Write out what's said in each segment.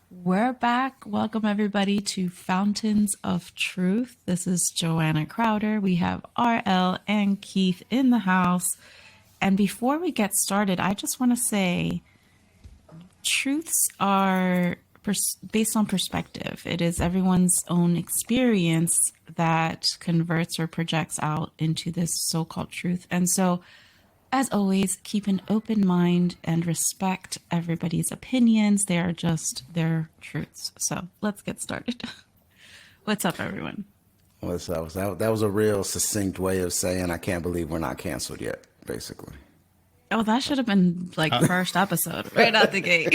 We're back. Welcome, everybody, to Fountains of Truth. This is Joanna Crowder. We have RL and Keith in the house. And before we get started, I just want to say truths are based on perspective. It is everyone's own experience that converts or projects out into this so-called truth. And so, as always, keep an open mind and respect everybody's opinions. They are just their truths. So let's get started. What's up, everyone? What's up? That was a real succinct way of saying I can't believe we're not canceled yet, basically. Oh, that should have been like first episode, right out the gate.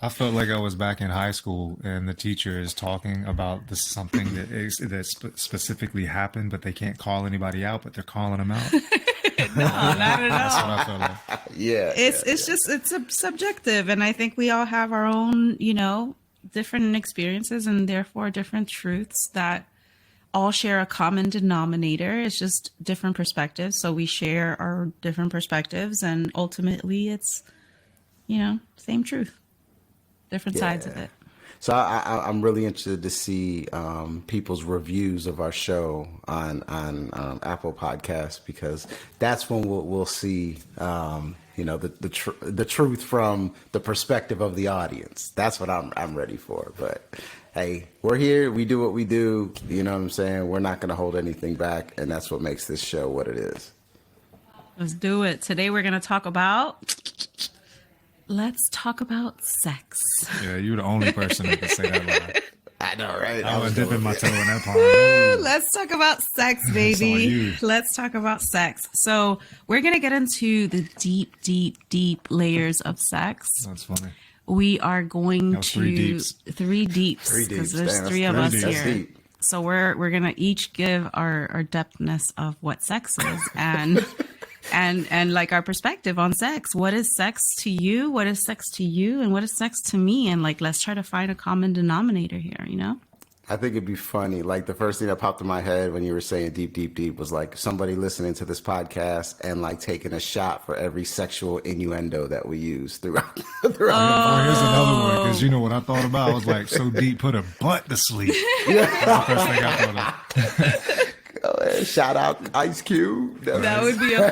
I felt like I was back in high school and the teacher is talking about something that specifically happened, but they can't call anybody out, but they're calling them out. No, not at all. That's what I felt like. Yeah. It's subjective, and I think we all have our own, different experiences and therefore different truths that all share a common denominator. It's just different perspectives. So we share our different perspectives, and ultimately it's, same truth, different sides of it. So I'm really interested to see people's reviews of our show on Apple Podcasts, because that's when we'll see the truth from the perspective of the audience. That's what I'm ready for. But hey, we're here. We do what we do. You know what I'm saying? We're not going to hold anything back, and that's what makes this show what it is. Let's do it. Today we're going to talk about. Let's talk about sex. Yeah, you're the only person that can say that line. I know, right? I was dipping my toe in that pond. Let's talk about sex, baby. Let's talk about sex. So we're going to get into the deep, deep, deep layers of sex. That's funny. We are going to three deeps because there's three of us here. Deep. So we're going to each give our depthness of what sex is and like our perspective on sex. What is sex to you? What is sex to you? And what is sex to me? And let's try to find a common denominator here, I think it'd be funny. Like, the first thing that popped in my head when you were saying deep, deep, deep was like somebody listening to this podcast and like taking a shot for every sexual innuendo that we use throughout. Oh, here's another one, because what I thought about? I was like, so deep, put a butt to sleep. That's the first thing I thought of. Go ahead, shout out Ice Cube. That would be a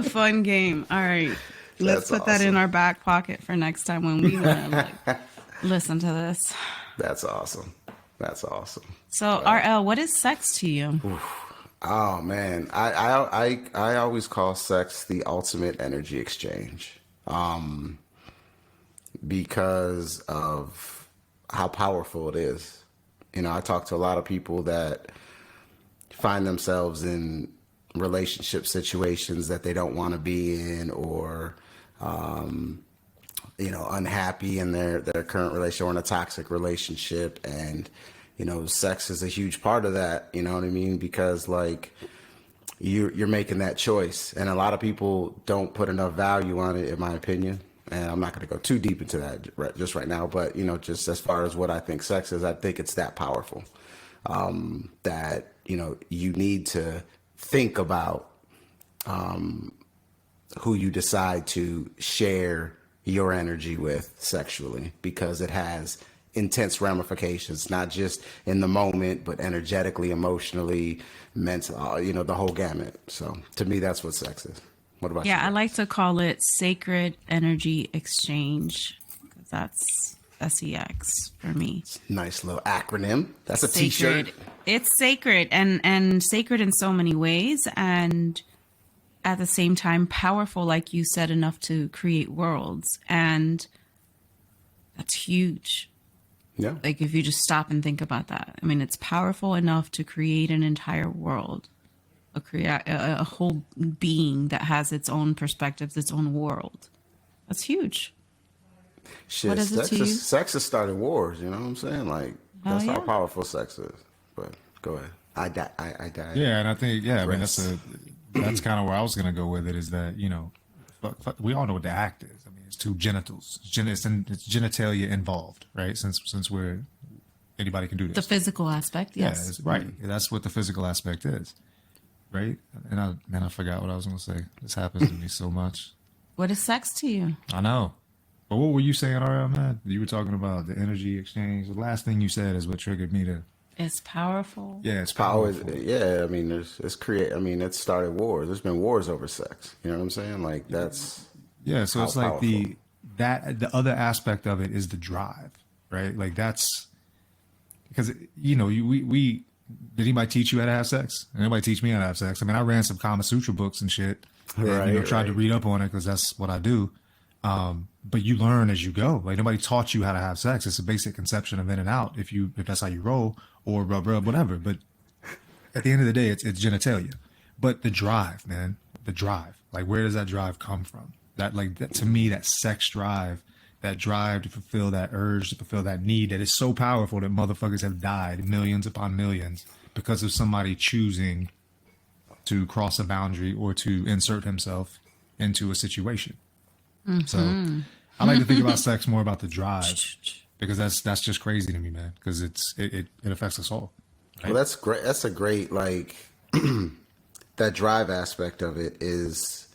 fun game. All right. Let's put that in our back pocket for next time when we want to listen to this. That's awesome. So, RL, what is sex to you? Oh man, I always call sex the ultimate energy exchange, because of how powerful it is. I talk to a lot of people that find themselves in relationship situations that they don't want to be in, or unhappy in their current relationship or in a toxic relationship. And sex is a huge part of that, you know what I mean? Because you're making that choice, and a lot of people don't put enough value on it, in my opinion. And I'm not going to go too deep into that just right now, but just as far as what I think sex is, I think it's that powerful, that you need to think about who you decide to share your energy with sexually, because it has intense ramifications, not just in the moment, but energetically, emotionally, mental, the whole gamut. So to me, that's what sex is. What about you? Yeah, I like to call it sacred energy exchange. That's SEX for me. Nice little acronym. That's a sacred. T-shirt. It's sacred and sacred in so many ways, and at the same time powerful, like you said, enough to create worlds. And that's huge. Yeah. Like, if you just stop and think about that. I mean, it's powerful enough to create an entire world, a whole being that has its own perspectives, its own world. That's huge. Shit, what is it to you? Sex has started wars, you know what I'm saying? That's how powerful sex is. But go ahead. I died. Yeah, and I think, I mean, that's kind of where I was going to go with it, is that, we all know what the act is. I mean, it's two genitals. It's genitalia involved, right? Since anybody can do this. The physical aspect, yes. Yeah, right. That's what the physical aspect is, right? And I forgot what I was going to say. This happens to me so much. What is sex to you? I know. But what were you saying, RL, man? You were talking about the energy exchange. The last thing you said is what triggered me to. It's powerful. Yeah, it's Power, powerful. yeah. I mean, I mean, it started wars. There's been wars over sex. You know what I'm saying? Like that's Yeah, so how it's like powerful. the other aspect of it is the drive, right? Like that's because you know we did anybody teach you how to have sex? Anybody teach me how to have sex? I mean, I ran some Kama Sutra books and shit, and Right, tried to right. read up on it because that's what I do. But you learn as you go. Like nobody taught you how to have sex. It's a basic conception of in and out if that's how you roll or rub whatever. But at the end of the day, it's genitalia. But the drive, man, the drive. Like where does that drive come from? That like that to me, that sex drive, that drive to fulfill that urge, to fulfill that need that is so powerful that motherfuckers have died millions upon millions because of somebody choosing to cross a boundary or to insert himself into a situation. So I like to think about sex more about the drive because that's just crazy to me, man. Because it affects us all. Right? Well, that's great. That's a great like that drive aspect of it is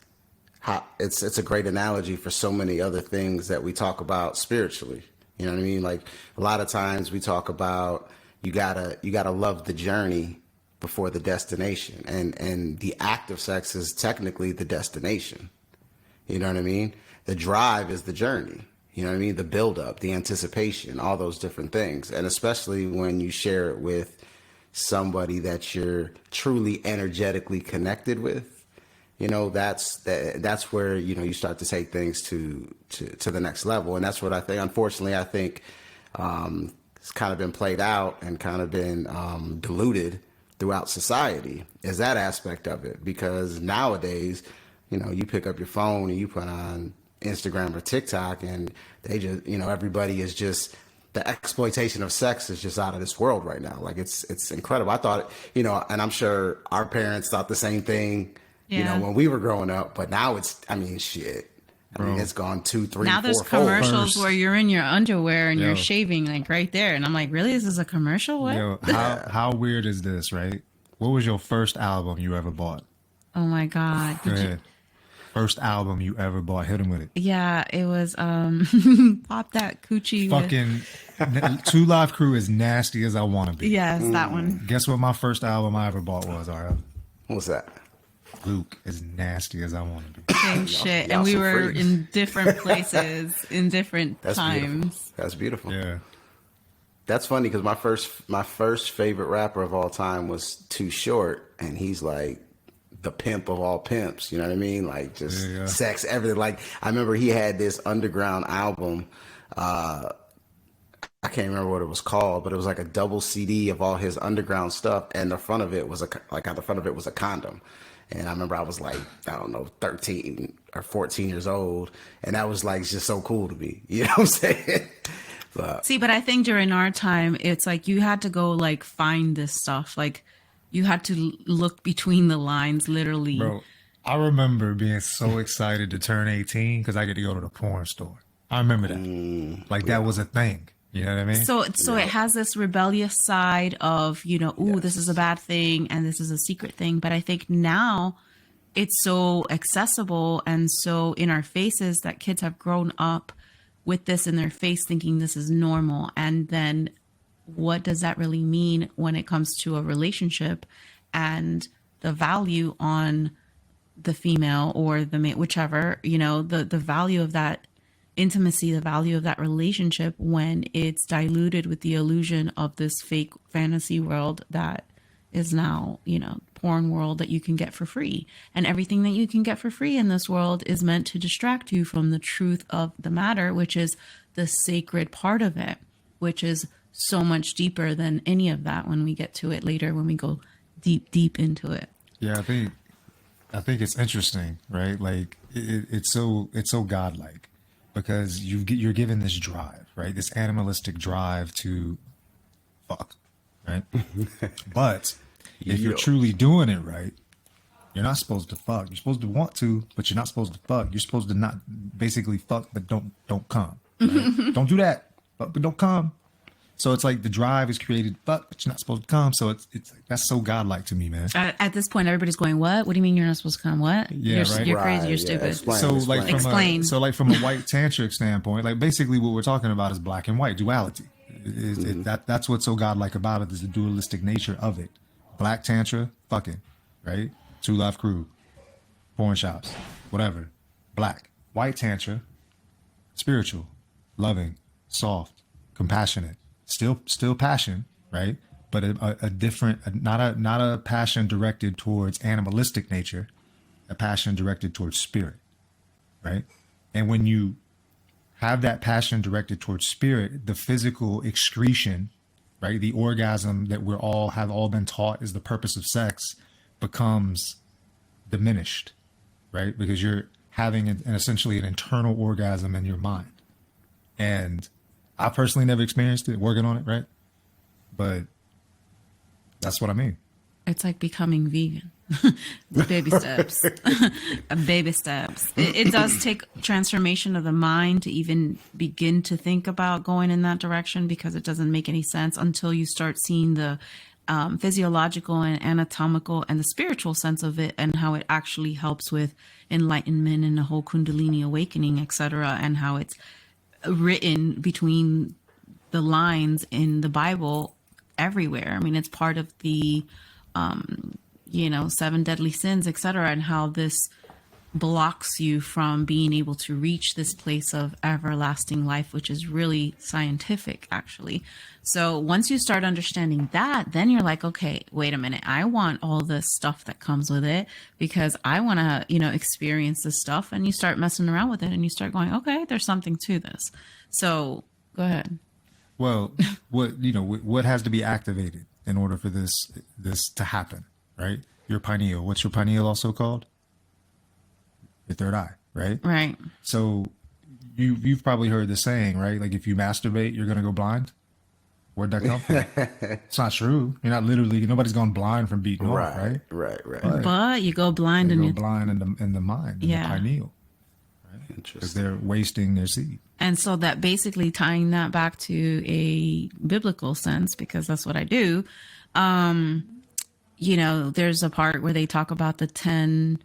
how it's a great analogy for so many other things that we talk about spiritually. You know what I mean? Like a lot of times we talk about you gotta love the journey before the destination, and the act of sex is technically the destination. You know what I mean? The drive is the journey. You know what I mean? The build up, the anticipation, all those different things. And especially when you share it with somebody that you're truly energetically connected with, you know, that's where, you know, you start to take things to the next level. And that's what I think, unfortunately, I think it's kind of been played out and kind of been diluted throughout society is that aspect of it. Because nowadays, you know, you pick up your phone and you put on Instagram or TikTok and they just, you know, everybody is just, the exploitation of sex is just out of this world right now. Like it's incredible. I thought, you know, and I'm sure our parents thought the same thing, you know, Yeah. when we were growing up, but now it's, I mean, shit. I mean, Bro. it's gone 2, 3, Now there's 4 fold. commercials First. where you're in your underwear and you're Yo. shaving like right there, and I'm like, really? This is a commercial? What? Yo, how weird is this, right? What was your first album you ever bought? Oh my god! Go Did you? ahead. First album you ever bought. Hit him with it. Yeah, it was pop that coochie. Fucking Two Live Crew is nasty as I want to be. Yes, that one. Guess what my first album I ever bought was, RL? What's that? Luke is nasty as I want to be. Same shit, y'all and we some were freaks. in different places in different That's times. beautiful. That's beautiful. Yeah. That's funny because my first favorite rapper of all time was Too Short, and he's like the pimp of all pimps. You know what I mean? Like just Yeah. sex, everything. Like I remember he had this underground album. I can't remember what it was called, but it was like a double CD of all his underground stuff, and the front of it was on the front of it was a condom. And I remember I was like, I don't know, 13 or 14 years old, and that was like just so cool to me. You know what I'm saying? But See, but I think during our time, it's like you had to go like find this stuff. Like you had to look between the lines, literally. Bro, I remember being so excited to turn 18 because I get to go to the porn store. I remember that. Like that was a thing. You know what I mean? So it has this rebellious side of, you know, ooh, this is a bad thing and this is a secret thing. But I think now it's so accessible and so in our faces that kids have grown up with this in their face thinking this is normal. And then what does that really mean when it comes to a relationship and the value on the female or the male, whichever, you know, the value of that intimacy, the value of that relationship when it's diluted with the illusion of this fake fantasy world that is now, you know, porn world that you can get for free. And everything that you can get for free in this world is meant to distract you from the truth of the matter, which is the sacred part of it, which is so much deeper than any of that when we get to it later, when we go deep into it. Yeah, I think it's interesting, right? Like it's so godlike because you're given this drive, right? This animalistic drive to fuck, right? But if you're Yeah. truly doing it right, you're not supposed to fuck. You're supposed to want to, but you're not supposed to fuck. You're supposed to not basically fuck, but don't come. Right? Don't do that, but don't come. So it's like the drive is created, but you're not supposed to come. So it's like, that's so godlike to me, man. At this point, everybody's going, "What? What do you mean you're not supposed to come? What? Yeah, right. You're crazy. Right, You're yeah, stupid." explain. Like from a white tantric standpoint, like basically what we're talking about is black and white duality. That's what's so godlike about it is the dualistic nature of it. Black tantra, fucking, right? Two Live Crew, porn shops, whatever. Black. White tantra, spiritual, loving, soft, compassionate. Still passion, right? But a different, not a passion directed towards animalistic nature, a passion directed towards spirit, right? And when you have that passion directed towards spirit, the physical excretion, right, the orgasm that have all been taught is the purpose of sex, becomes diminished, right? Because you're having essentially an internal orgasm in your mind. And I personally never experienced it, working on it, right? But that's what I mean. It's like becoming vegan. Baby steps. Baby steps. It does take transformation of the mind to even begin to think about going in that direction, because it doesn't make any sense until you start seeing the physiological and anatomical and the spiritual sense of it, and how it actually helps with enlightenment and the whole Kundalini awakening, etc., and how it's written between the lines in the Bible everywhere. I mean, it's part of the 7 deadly sins, etc., and how this blocks you from being able to reach this place of everlasting life, which is really scientific, actually. So once you start understanding that, then you're like, okay, wait a minute, I want all this stuff that comes with it, because I want to, experience this stuff. And you start messing around with it and you start going, okay, there's something to this. So go ahead. Well, what has to be activated in order for this to happen, right? Your pineal. What's your pineal also called? Your third eye, right? Right. So you've probably heard the saying, right? Like if you masturbate, you're gonna go blind. Where'd that come from? It's not true. You're not literally. Nobody's going blind from beating off, right? Right. But you go blind in the mind, in the pineal, right? Interesting. Because they're wasting their seed. And so that basically tying that back to a biblical sense, because that's what I do. There's a part where they talk about the 10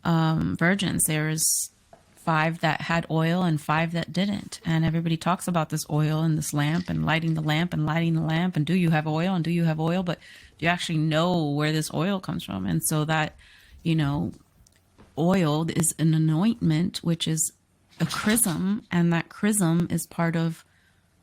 virgins. There's 5 that had oil and 5 that didn't. And everybody talks about this oil and this lamp and lighting the lamp and lighting the lamp. And do you have oil? And do you have oil? But do you actually know where this oil comes from? And so that, oil is an anointment, which is a chrism. And that chrism is part of,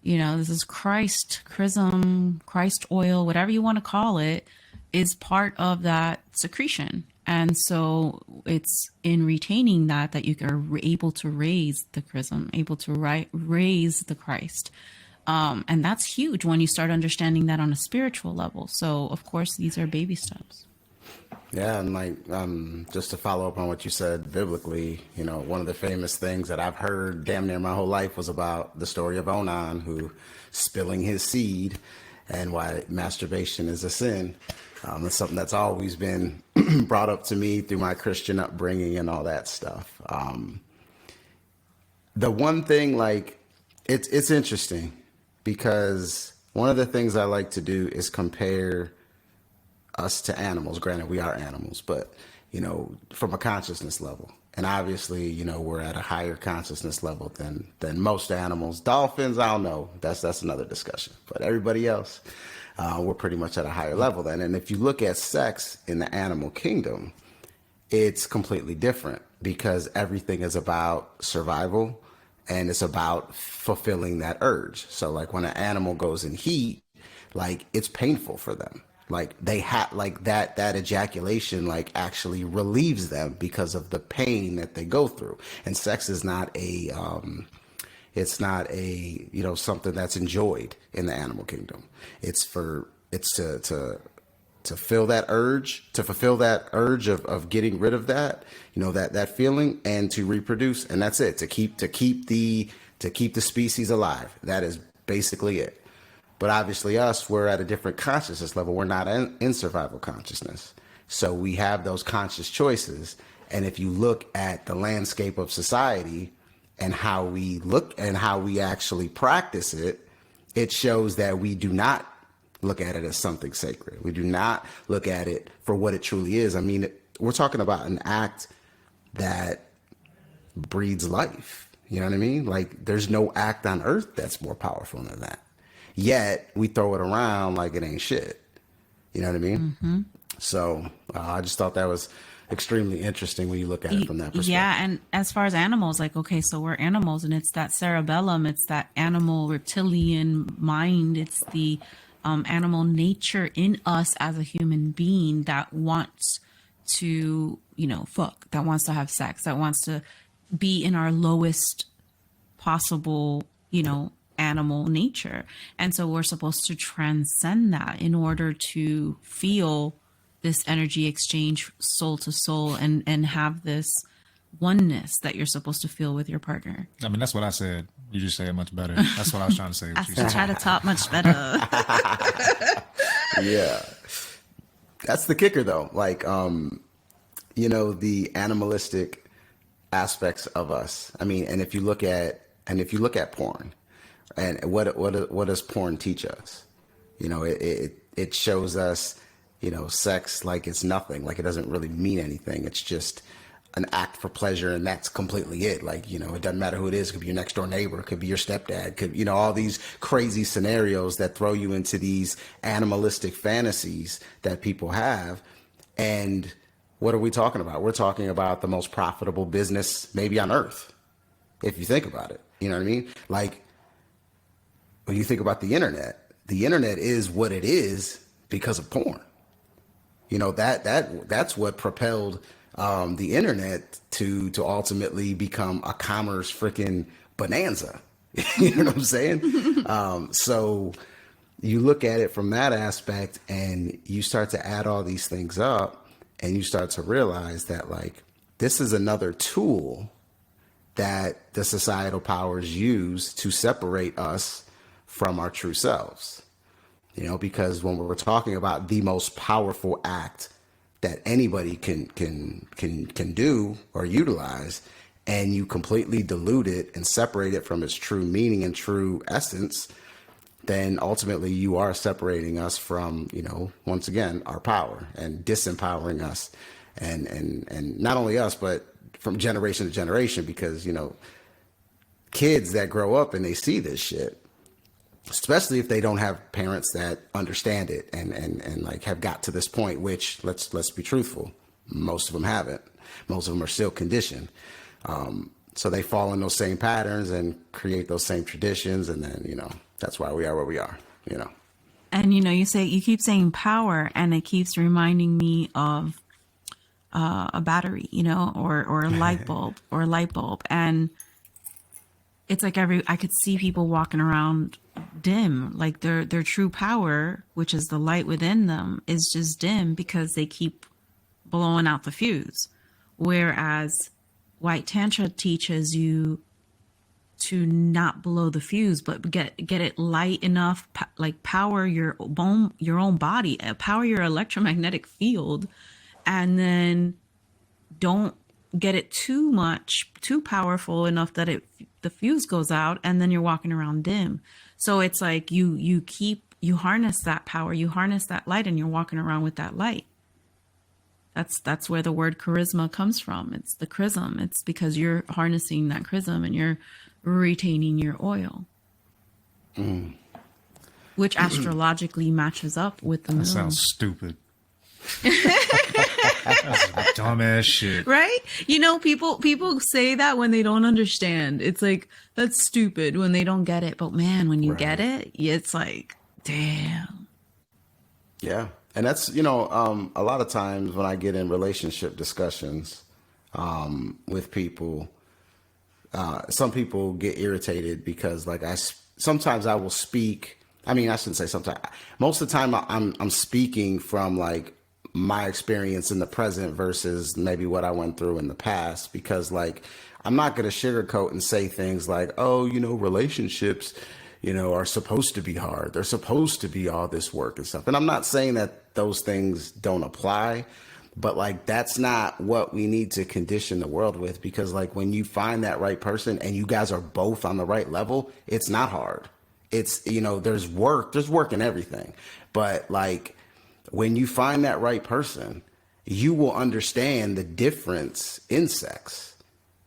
this is chrism, Christ oil, whatever you want to call it, is part of that secretion. And so it's in retaining that you are able to raise the chrism, able to raise the Christ. And that's huge when you start understanding that on a spiritual level. So, of course, these are baby steps. Yeah, and just to follow up on what you said biblically, one of the famous things that I've heard damn near my whole life was about the story of Onan, who spilling his seed, and why masturbation is a sin. It's something that's always been brought up to me through my Christian upbringing and all that stuff. The one thing, it's interesting, because one of the things I like to do is compare us to animals. Granted, we are animals, but, from a consciousness level. And obviously, we're at a higher consciousness level than most animals. Dolphins, I don't know. That's another discussion. But everybody else, we're pretty much at a higher level then. And if you look at sex in the animal kingdom, it's completely different, because everything is about survival and it's about fulfilling that urge. So like when an animal goes in heat, it's painful for them. They have that ejaculation actually relieves them because of the pain that they go through. And sex is not it's not something that's enjoyed in the animal kingdom. It's to fulfill that urge of getting rid of that, that feeling, and to reproduce. And that's it, to keep the species alive. That is basically it. But obviously we're at a different consciousness level. We're not in survival consciousness. So we have those conscious choices. And if you look at the landscape of society and how we look and how we actually practice it, it shows that we do not look at it as something sacred. We do not look at it for what it truly is. I mean, we're talking about an act that breeds life. You know what I mean? Like, there's no act on earth that's more powerful than that. Yet we throw it around like it ain't shit. You know what I mean? Mm-hmm. So I just thought that was extremely interesting when you look at it from that perspective. Yeah, and as far as animals, like, okay, so we're animals, and it's that cerebellum, it's that animal reptilian mind, it's the animal nature in us as a human being that wants to, fuck, that wants to have sex, that wants to be in our lowest possible, animal nature. And so we're supposed to transcend that in order to feel this energy exchange soul to soul and have this oneness that you're supposed to feel with your partner. I mean, that's what I said. You just say it much better. That's what I was trying to say. I try to talk much better. Yeah. That's the kicker though. Like, the animalistic aspects of us. I mean, and if you look at porn, and what does porn teach us? It shows us, sex like it's nothing, like it doesn't really mean anything. It's just an act for pleasure, and that's completely it. Like, it doesn't matter who it is. It could be your next door neighbor, it could be your stepdad, could, all these crazy scenarios that throw you into these animalistic fantasies that people have. And what are we talking about? We're talking about the most profitable business maybe on earth, if you think about it. You know what I mean? Like, when you think about the internet is what it is because of porn. That's what propelled the internet to ultimately become a commerce freaking bonanza. You know what I'm saying? So you look at it from that aspect, and you start to add all these things up, and you start to realize that, like, this is another tool that the societal powers use to separate us from our true selves. Because when we're talking about the most powerful act that anybody can do or utilize, and you completely dilute it and separate it from its true meaning and true essence, then ultimately you are separating us from, once again, our power, and disempowering us, and not only us, but from generation to generation. Because, kids that grow up and they see this shit, especially if they don't have parents that understand it and like have got to this point, which let's be truthful, most of them haven't. Most of them are still conditioned. So they fall in those same patterns and create those same traditions. And then, that's why we are where we are, And, you keep saying power, and it keeps reminding me of a battery, or a light bulb, And it's like I could see people walking around dim, like their true power, which is the light within them, is just dim because they keep blowing out the fuse. Whereas white tantra teaches you to not blow the fuse, but get it light enough, like power your own body, power your electromagnetic field, and then don't get it too powerful enough that the fuse goes out, and then you're walking around dim. So it's like you harness that power, you harness that light, and you're walking around with that light. That's where the word charisma comes from. It's the chrism. It's because you're harnessing that chrism and you're retaining your oil, which astrologically matches up with the moon. That sounds stupid. That's dumb ass shit, right? People say that when they don't understand. It's like, that's stupid when they don't get it, but man, when you get it, it's like, damn. Yeah. And that's, a lot of times when I get in relationship discussions with people, some people get irritated because, like, sometimes I will speak. I mean, I shouldn't say sometimes. Most of the time I'm speaking from, like, my experience in the present versus maybe what I went through in the past, because, like, I'm not going to sugarcoat and say things like, oh, relationships, are supposed to be hard. They're supposed to be all this work and stuff. And I'm not saying that those things don't apply, but, like, that's not what we need to condition the world with, because, like, when you find that right person and you guys are both on the right level, it's not hard. it's, you know, there's work in everything. But like when you find that right person, you will understand the difference in sex,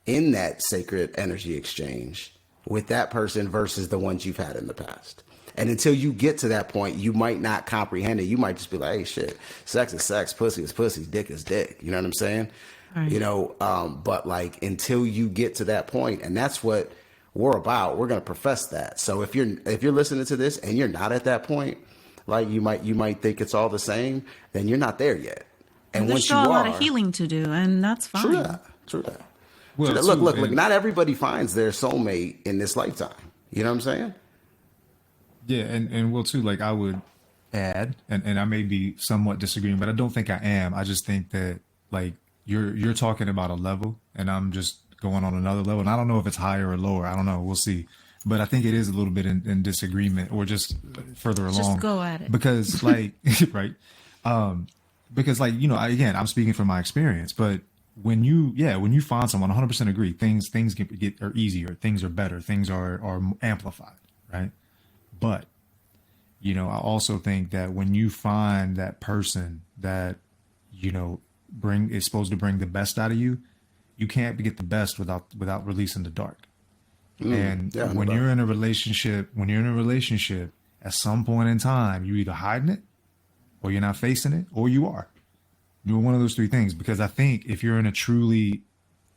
in that sacred energy exchange with that person versus the ones you've had in the past. And until you get to that point, you might not comprehend it. You might just be like, hey, shit, sex is sex, pussy is pussy, dick is dick. You know what I'm saying? Right. You know, but like until you get to that point, and that's what we're about, we're going to profess that. So if you're listening to this and you're not at that point, like you might think it's all the same, then you're not there yet. And there's once still you a lot are, of healing to do, and that's fine. True that. Well, Look, not everybody finds their soulmate in this lifetime. You know what I'm saying? Yeah, and well too, like I would add, and I may be somewhat disagreeing, but I don't think I am. I just think that like you're talking about a level and I'm just going on another level. And I don't know if it's higher or lower. I don't know. We'll see. But I think it is a little bit in disagreement or just further along. Just go at it. Because like, right. Because like, you know, again, I'm speaking from my experience, but when you find someone, 100% agree, things are easier, things are better, things are amplified, right? But, you know, I also think that when you find that person that, you know, is supposed to bring the best out of you, you can't get the best without releasing the dark. And when you're in a relationship, at some point in time, you're either hiding it or you're not facing it, or you are. You're one of those three things. Because I think if you're in a truly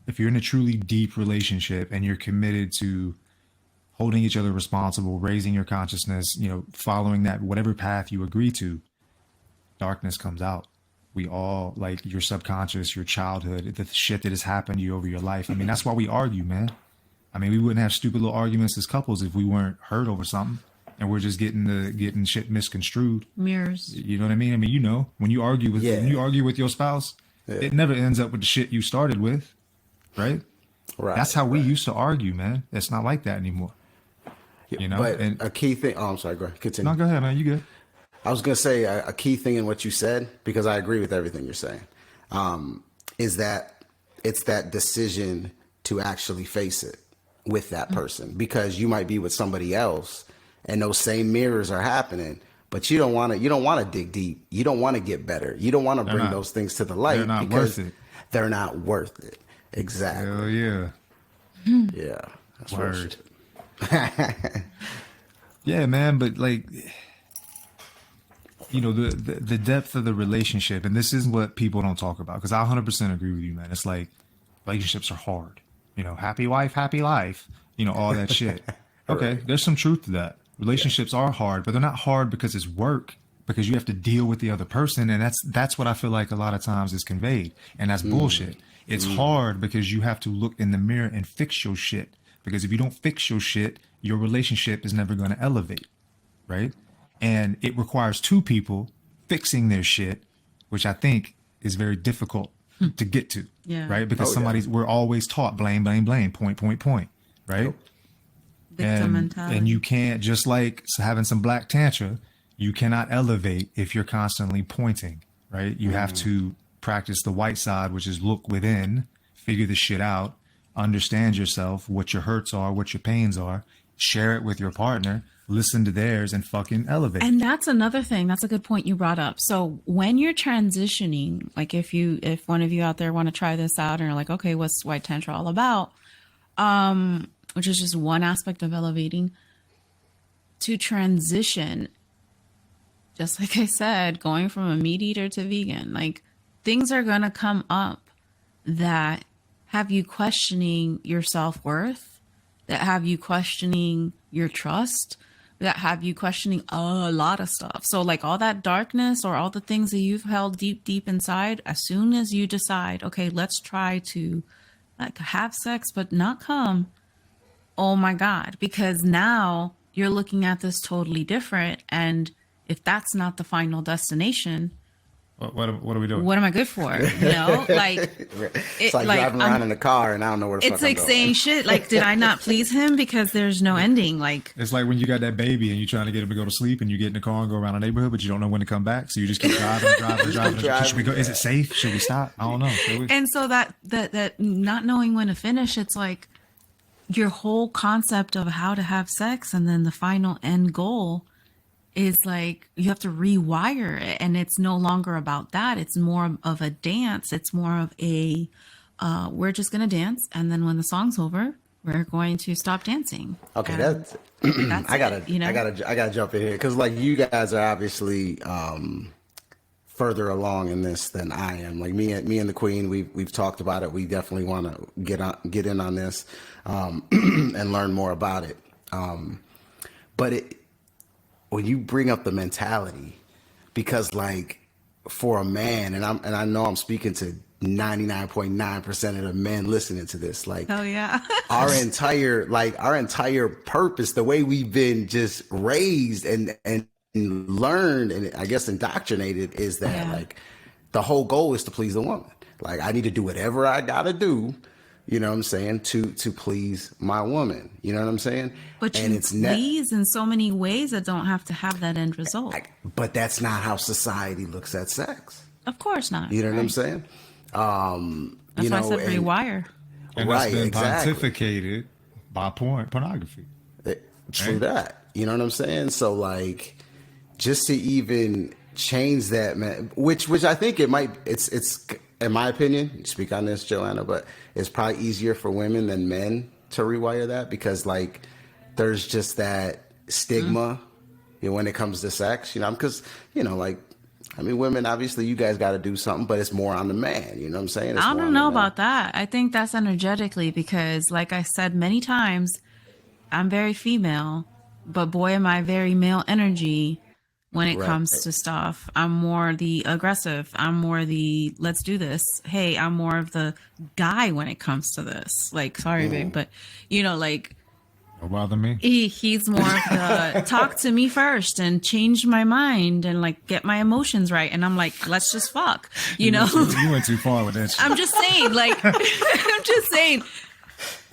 deep relationship and you're committed to holding each other responsible, raising your consciousness, you know, following that, whatever path you agree to, darkness comes out. We all, like your subconscious, your childhood, the shit that has happened to you over your life. I mean, that's why we argue, man. I mean, we wouldn't have stupid little arguments as couples if we weren't hurt over something and we're just getting shit misconstrued. Mirrors. You know what I mean? I mean, you know, when you argue with your spouse, it never ends up with the shit you started with, right? Right. That's how we used to argue, man. It's not like that anymore. You know, but and a key thing. Oh, I'm sorry. Go ahead. Continue. No, go ahead, man. You good? I was gonna say a key thing in what you said, because I agree with everything you're saying, is that it's that decision to actually face it with that person, because you might be with somebody else and those same mirrors are happening, but you don't want to dig deep. You don't want to get better. You don't want to bring those things to the light. They're not worth it. They're not worth it. Exactly. Hell yeah. Yeah. That's word. Yeah, man. But like, you know, the depth of the relationship, and this is what people don't talk about, because I 100% agree with you, man. It's like relationships are hard. You know, happy wife, happy life. You know, all that shit. Okay, right. There's some truth to that. Relationships are hard, but they're not hard because it's work, because you have to deal with the other person, and that's what I feel like a lot of times is conveyed, and that's bullshit. It's hard because you have to look in the mirror and fix your shit, because if you don't fix your shit, your relationship is never going to elevate, right? And it requires two people fixing their shit, which I think is very difficult to get to, right? Because we're always taught blame, point, right? Victim mentality. And you can't, just like having some black tantra, you cannot elevate if you're constantly pointing, right? You have to practice the white side, which is look within, figure the shit out, understand yourself, what your hurts are, what your pains are, share it with your partner, listen to theirs, and fucking elevate. And that's another thing. That's a good point you brought up. So when you're transitioning, like if one of you out there want to try this out and you're like, okay, what's white tantra all about? Which is just one aspect of elevating. To transition, just like I said, going from a meat eater to vegan, like things are going to come up that have you questioning your self-worth, that have you questioning your trust, that have you questioning a lot of stuff. So like all that darkness or all the things that you've held deep inside, as soon as you decide, okay, let's try to like have sex, but not come. Oh my God, because now you're looking at this totally different. And if that's not the final destination, what are we doing? What am I good for? You know, like it's like driving around in a car and I don't know where the fuck it's like I'm saying shit. Like, did I not please him? Because there's no ending. Like, it's like when you got that baby and you're trying to get him to go to sleep and you get in the car and go around the neighborhood, but you don't know when to come back. So you just keep driving. Should we go? Is it safe? Should we stop? I don't know. And so that not knowing when to finish, it's like your whole concept of how to have sex and then the final end goal is like you have to rewire it, and it's no longer about that. It's more of a dance. It's more of a we're just gonna dance, and then when the song's over, we're going to stop dancing. Okay, And that's that's I gotta it, you know. I gotta jump in here because like you guys are obviously further along in this than I am. Like me and the Queen, we've talked about it. We definitely want to get in on this and learn more about it. But when you bring up the mentality, because like for a man, and I know I'm speaking to 99.9% of the men listening to this, like Oh yeah. our entire purpose, the way we've been just raised and learned and I guess indoctrinated is that Yeah. like the whole goal is to please the woman. Like I need to do whatever I gotta do, you know what I'm saying, to please my woman. You know what I'm saying? But And you it's please in so many ways that don't have to have that end result. but that's not how society looks at sex. Of course not. You know what I'm Right. saying? That's You why I know, said and rewire. And right, it's been exactly. pontificated by pornography. True Right. that. You know what I'm saying? So like just to even change that, man, which I think it's in my opinion, speak on this, Joanna, but it's probably easier for women than men to rewire that because like there's just that stigma, you know, when it comes to sex, you know, because you know, like I mean, women obviously you guys got to do something, but it's more on the man. You know what I'm saying? It's I more don't on the know man. about that. I think that's energetically because, like I said many times, I'm very female, but boy, am I very male energy when it Right. comes to stuff. I'm more the aggressive. I'm more the let's do this. Hey, I'm more of the guy when it comes to this. Like, sorry, babe, but you know, like Don't bother me. he's more of the talk to me first and change my mind and like get my emotions right. And I'm like, let's just fuck, you know? You went too far with that shit. I'm just saying, like, I'm just saying,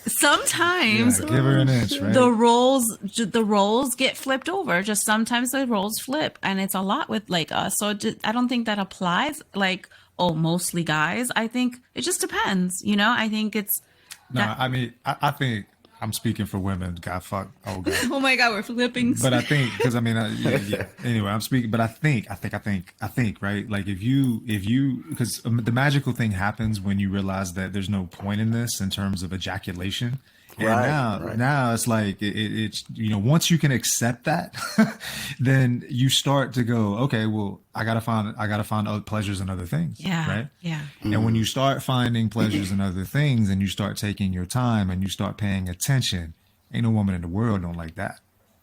sometimes Yeah, give her an inch, right? the roles get flipped over. Just sometimes the roles flip, and it's a lot with like us. So I don't think that applies. Like, oh, mostly guys. I think it just depends. You know, I think it's No, that. I mean, I think I'm speaking for women. God, fuck. Oh, God. Oh my God, we're flipping. But I think, because I mean, yeah. Anyway, I'm speaking, but I think, right? Like if you, because the magical thing happens when you realize that there's no point in this in terms of ejaculation. And Right, right. now it's like it's you know, once you can accept that, then you start to go, okay, well, I gotta find other pleasures and other things, Yeah, right? yeah. And when you start finding pleasures in other things, and you start taking your time and you start paying attention, ain't no woman in the world don't like that,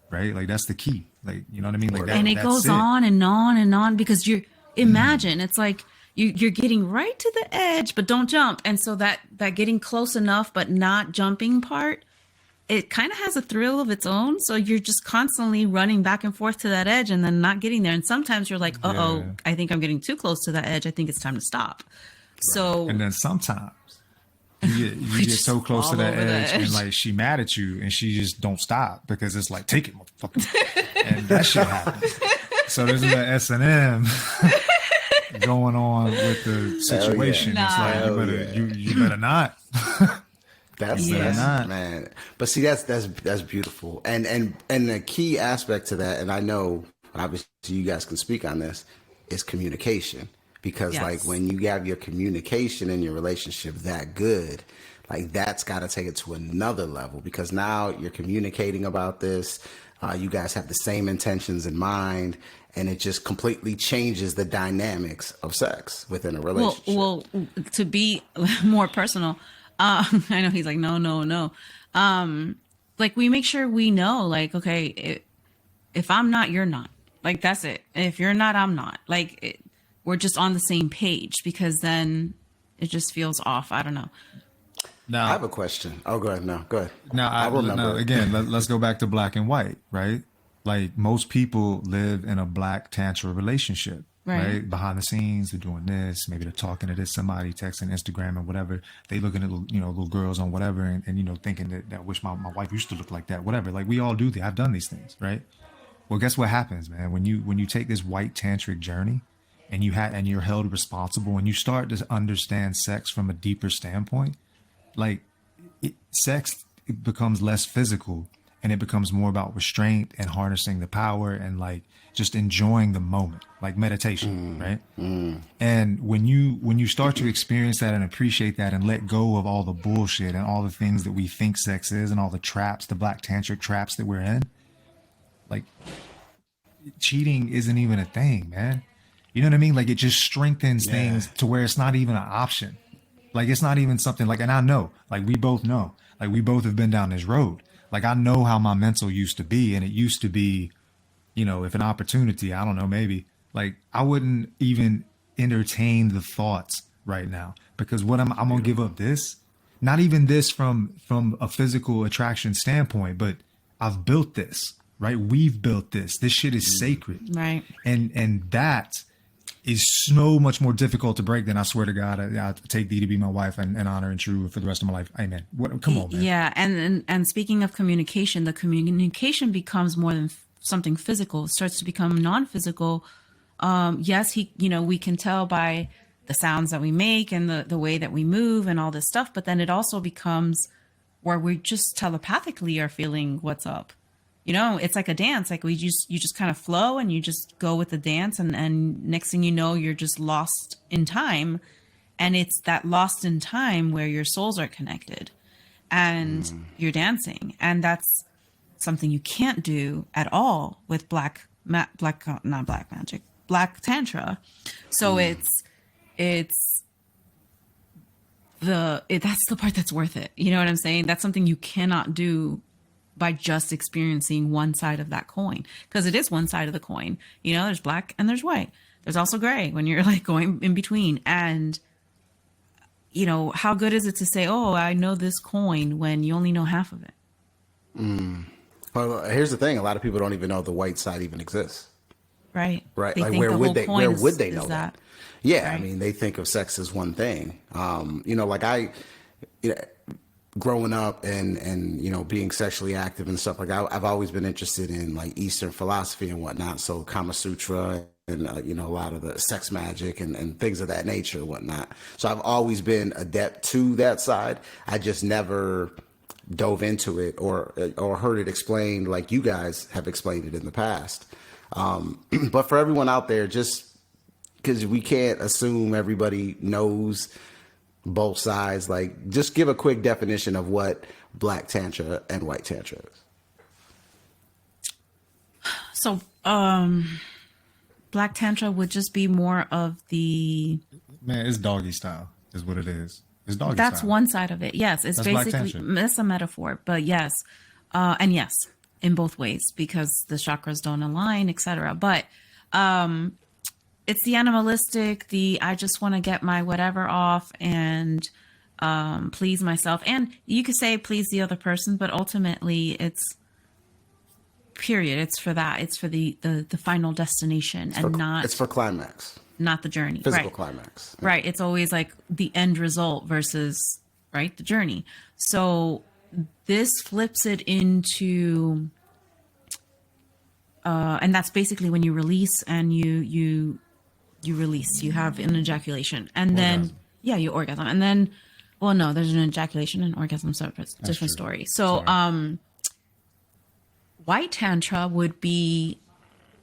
right? Like that's the key. Like, you know what I mean? Like that, And it that's goes it. on and on and on because you're imagine it's like you're getting right to the edge but don't jump, and so that getting close enough but not jumping part, it kind of has a thrill of its own. So you're just constantly running back and forth to that edge and then not getting there, and sometimes you're like, uh-oh, Yeah. I think I'm getting too close to that edge, I think it's time to stop. So And then sometimes you get just so close to fall that over the edge, and edge. like she mad at you, and she just don't stop because it's like, take it, motherfucker, and that shit happens. So there's that S&M going on with the situation. yeah. It's like Hell you better yeah. you better not. That's Yeah. Not. man. But see, that's beautiful, and the key aspect to that, and I know obviously you guys can speak on this, is communication. Because Yes. like when you have your communication in your relationship that good, like that's got to take it to another level. Because now you're communicating about this, you guys have the same intentions in mind, and it just completely changes the dynamics of sex within a relationship. well, to be more personal, I know he's like, no, no, no. Like we make sure we know, like, okay, if I'm not, you're not. Like that's it. If you're not, I'm not. Like we're just on the same page because then it just feels off. I don't know. Now I have a question. Oh, go ahead. No, go ahead. Now, I'll remember. now again, let's go back to black and white, right? Like most people live in a black tantra relationship, Right. Behind the scenes, they're doing this. Maybe they're talking to this somebody, texting Instagram and whatever. They looking at little girls on whatever, and thinking that I wish my wife used to look like that, whatever. Like we all do that. I've done these things, right? Well, guess what happens, man? When you take this white tantric journey, and you're held responsible, and you start to understand sex from a deeper standpoint, like sex it becomes less physical and it becomes more about restraint and harnessing the power and like just enjoying the moment, like meditation, right? And when you start to experience that and appreciate that and let go of all the bullshit and all the things that we think sex is and all the traps, the black tantric traps that we're in, like cheating isn't even a thing, man. You know what I mean? Like it just strengthens things to where it's not even an option. Like it's not even something like, and I know, like we both know, like we both have been down this road. Like I know how my mental used to be, and it used to be, you know, if an opportunity, I don't know, maybe like I wouldn't even entertain the thoughts right now because what I'm gonna give up this, not even this from a physical attraction standpoint, but I've built this, right? We've built this. This shit is sacred, Right. And that is so much more difficult to break than I swear to God. I take thee to be my wife and honor and true for the rest of my life. Amen. Come on, man. Yeah, and speaking of communication, the communication becomes more than something physical. It starts to become non-physical. Yes, we can tell by the sounds that we make and the way that we move and all this stuff, but then it also becomes where we just telepathically are feeling what's up. It's like a dance. Like you just kind of flow and you just go with the dance, and next thing you know, you're just lost in time. And it's that lost in time where your souls are connected and you're dancing. And that's something you can't do at all with black tantra. So that's the part that's worth it. You know what I'm saying? That's something you cannot do by just experiencing one side of that coin, because it is one side of the coin. There's black and there's white. There's also gray when you're like going in between. And how good is it to say, oh, I know this coin, when you only know half of it? Well, here's the thing: a lot of people don't even know the white side even exists. Right. Right. They Like think where the would whole they? point Where would they know is that? Yeah. Right. I mean, they think of sex as one thing. Growing up and being sexually active and stuff, like I've always been interested in like Eastern philosophy and whatnot. So Kama Sutra and a lot of the sex magic and things of that nature and whatnot. So I've always been adept to that side. I just never dove into it or heard it explained like you guys have explained it in the past. But for everyone out there, just because we can't assume everybody knows both sides, like just give a quick definition of what black tantra and white tantra is. So black tantra would just be more of the It's doggy style is what it is. It's doggy that's style. one side of it. Yes, it's That's black basically, tantra. it's a metaphor, but yes. And yes, in both ways, because the chakras don't align, etc. But it's the animalistic, I just want to get my whatever off and please myself. And you could say please the other person, but ultimately it's period. It's for that. It's for the final destination It's for climax. Not the journey. Physical Right. climax. Right. It's always like the end result versus, right, the journey. So this flips it into, and that's basically when you release and you release, you have an ejaculation, and then, you orgasm. And then, well, no, there's an ejaculation and orgasm, so it's a different story. So, white tantra would be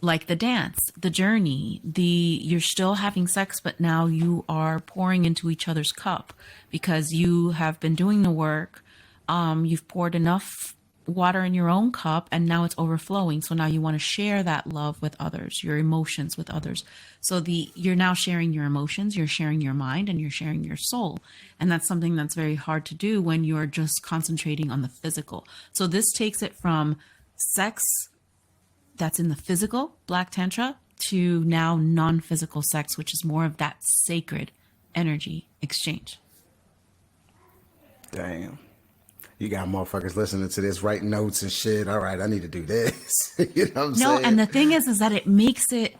like the dance, the journey, you're still having sex, but now you are pouring into each other's cup because you have been doing the work. You've poured enough water in your own cup and now it's overflowing. So now you want to share that love with others, your emotions with others. So you're now sharing your emotions, you're sharing your mind, and you're sharing your soul. And that's something that's very hard to do when you're just concentrating on the physical. So this takes it from sex that's in the physical, black tantra, to now non-physical sex, which is more of that sacred energy exchange. Damn. You got motherfuckers listening to this, writing notes and shit. All right, I need to do this. You know what I'm saying? No, and the thing is that it makes it,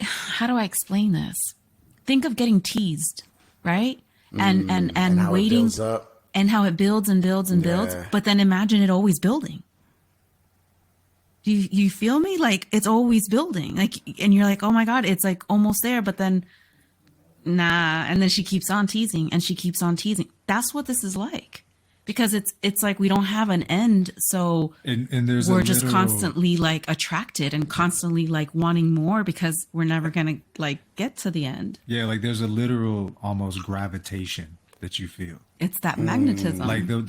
how do I explain this? Think of getting teased, right? And how waiting, it builds up. and how it builds and builds and builds. But then imagine it always building. You feel me? Like it's always building. Like, and you're like, oh my God, it's like almost there. But then, nah. And then she keeps on teasing and she keeps on teasing. That's what this is like. because it's like we don't have an end, so And there's we're a just literal, constantly like attracted and constantly like wanting more because we're never gonna like get to the end. yeah, like there's a literal almost gravitation that you feel. It's that magnetism. Like the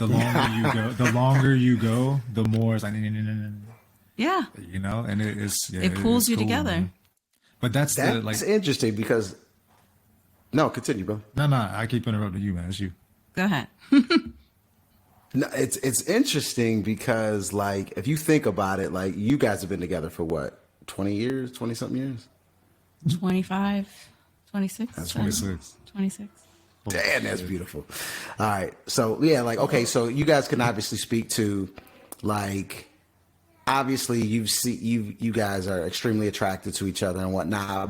longer you go, the more it's like, Yeah, you know, and it's yeah, it pulls it's you cool, together. man. But that's the like, That's interesting because no, continue, bro. no, I keep interrupting you, man. It's you. Go ahead. No, it's interesting because like if you think about it, like you guys have been together for what, 20 years, 20 something years? 25, 26. That's 26. 26. Damn, that's beautiful. All right. So yeah, like okay, so you guys can obviously speak to like obviously you guys are extremely attracted to each other and whatnot.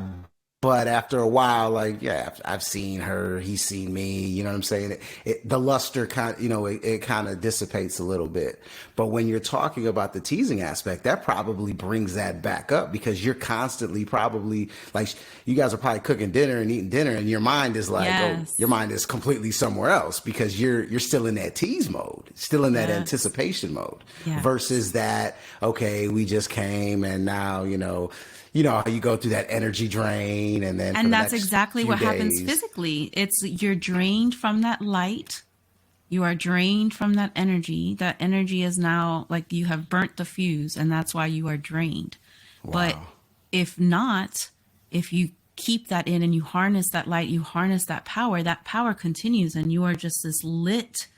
But after a while, like, yeah, I've seen her, he's seen me, you know what I'm saying? The luster kind of, it kind of dissipates a little bit. But when you're talking about the teasing aspect, that probably brings that back up because you're constantly probably like, you guys are probably cooking dinner and eating dinner and your mind is like, Yes. oh, your mind is completely somewhere else because you're still in that tease mode, still in that Yes. anticipation mode Yes. versus that, okay, we just came and now, you know how you go through that energy drain and then And that's exactly what happens physically. It's you're drained from that light. You are drained from that energy. That energy is now like you have burnt the fuse, and that's why you are drained. But if not, if you keep that in and you harness that light, you harness that power continues, and you are just this lit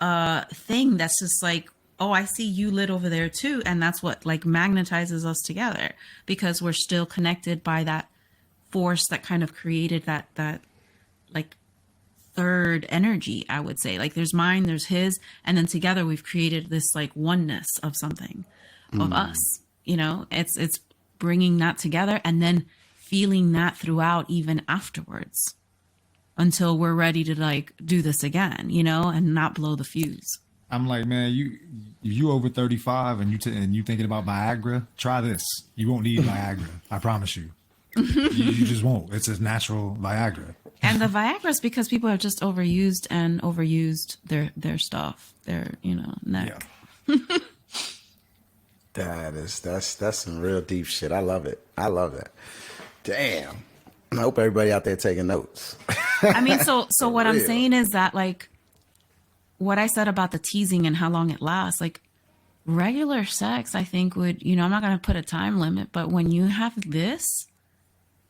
thing that's just like, oh, I see you lit over there too. And that's what like magnetizes us together because we're still connected by that force that kind of created that like third energy, I would say. Like there's mine, there's his, and then together we've created this like oneness of something of us, it's bringing that together and then feeling that throughout even afterwards until we're ready to like do this again, and not blow the fuse. I'm like, man, you over 35 and you thinking about Viagra? Try this. You won't need Viagra. I promise you. You just won't. It's a natural Viagra. And the Viagra is because people have just overused their stuff, their neck. Yeah. That's some real deep shit. I love it. I love that. Damn. I hope everybody out there taking notes. I mean, so what I'm saying is that like what I said about the teasing and how long it lasts, like regular sex, I think would, I'm not going to put a time limit, but when you have this,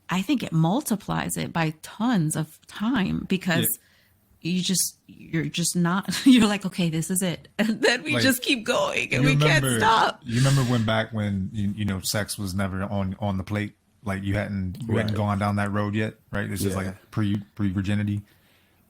I think it multiplies it by tons of time because you're just not, you're like, okay, this is it. And then we just keep going and we can't stop. You remember when sex was never on the plate? Like you hadn't gone down that road yet, right? It's just like pre-virginity.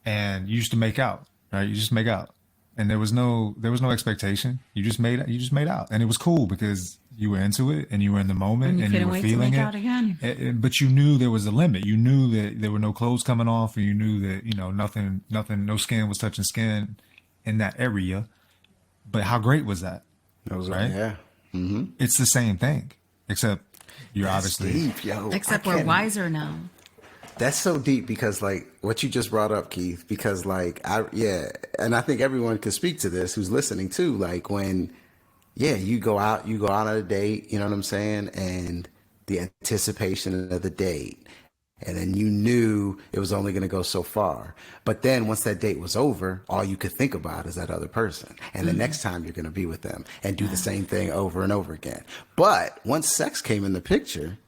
And you used to make out. Right, you just make out, and there was no expectation. You just made out, and it was cool because you were into it and you were in the moment and you were feeling it. Out again. But you knew there was a limit. You knew that there were no clothes coming off, and you knew that nothing, no skin was touching skin in that area. But how great was that? That was right. Yeah, mm-hmm. It's the same thing, except you're obviously deep, yo. Except we're wiser now. That's so deep because like what you just brought up, Keith, because like and I think everyone can speak to this who's listening too. Like when, you go out on a date, you know what I'm saying? And the anticipation of the date. And then you knew it was only going to go so far. But then once that date was over, all you could think about is that other person. And the next time you're going to be with them and do the same thing over and over again. But once sex came in the picture,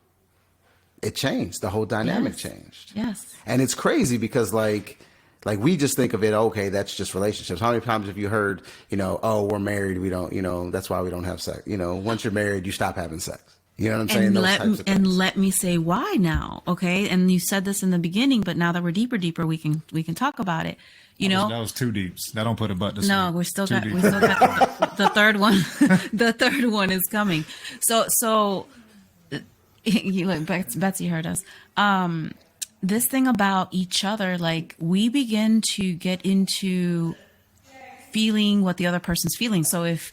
it changed. The whole dynamic changed. Yes. And it's crazy because like we just think of it, okay, that's just relationships. How many times have you heard, oh, we're married, we don't, that's why we don't have sex. Once you're married, you stop having sex. You know what I'm saying? And let me say why now, okay? And you said this in the beginning, but now that we're deeper, we can talk about it. That was too deep. That don't put a butt to sleep. No, we still got the third one. The third one is coming. So you like Betsy heard us. This thing about each other, like we begin to get into feeling what the other person's feeling. So if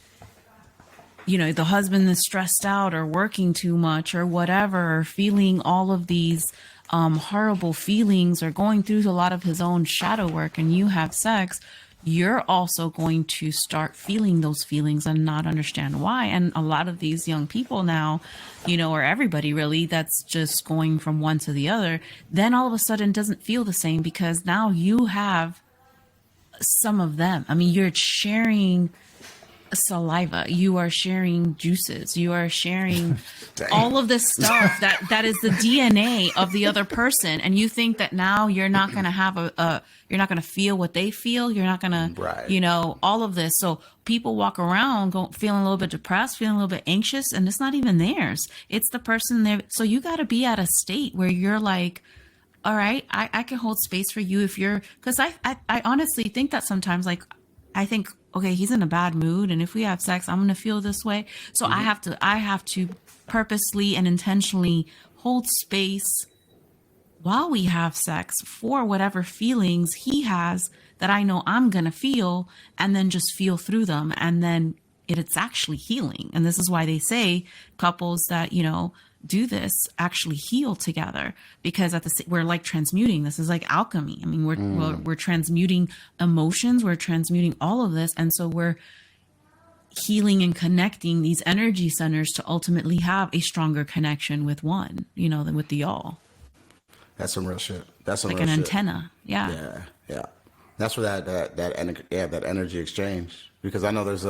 the husband is stressed out or working too much or whatever, or feeling all of these horrible feelings or going through a lot of his own shadow work and you have sex, you're also going to start feeling those feelings and not understand why. And a lot of these young people now, or everybody really, that's just going from one to the other, then all of a sudden doesn't feel the same because now you have some of them. I mean, you're sharing saliva, you are sharing juices, you are sharing all of this stuff that is the DNA of the other person, and you think that now you're not going to have you're not going to feel what they feel, you're not going to all of this. So people walk around feeling a little bit depressed, feeling a little bit anxious, and it's not even theirs, it's the person there. So you got to be at a state where you're like, all right, I can hold space for you if you're, because I honestly think that sometimes, like, I think, okay, he's in a bad mood, and if we have sex, I'm going to feel this way. So I have to purposely and intentionally hold space while we have sex for whatever feelings he has that I know I'm going to feel, and then just feel through them. And then it's actually healing. And this is why they say couples that, do this actually heal together, because we're like transmuting. This is like alchemy. I mean, we're transmuting emotions, we're transmuting all of this, and so we're healing and connecting these energy centers to ultimately have a stronger connection with one, than with the all. That's some real shit. That's some like real an shit. Antenna. Yeah. That's where that energy exchange, because I know there's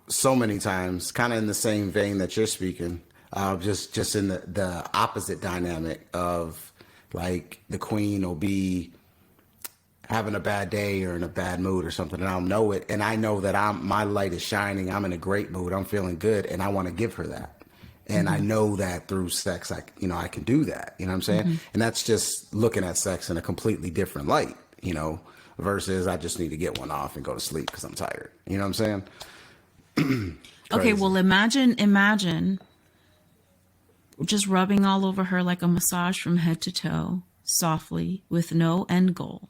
so many times, kind of in the same vein that you're speaking, just in the opposite dynamic of, like, the queen will be having a bad day or in a bad mood or something, and I'll know it, and I know that my light is shining, I'm in a great mood, I'm feeling good, and I want to give her that. And I know that through sex, I can do that. You know what I'm saying? And that's just looking at sex in a completely different light, versus I just need to get one off and go to sleep because I'm tired. You know what I'm saying? Okay, well, imagine just rubbing all over her like a massage from head to toe, softly, with no end goal.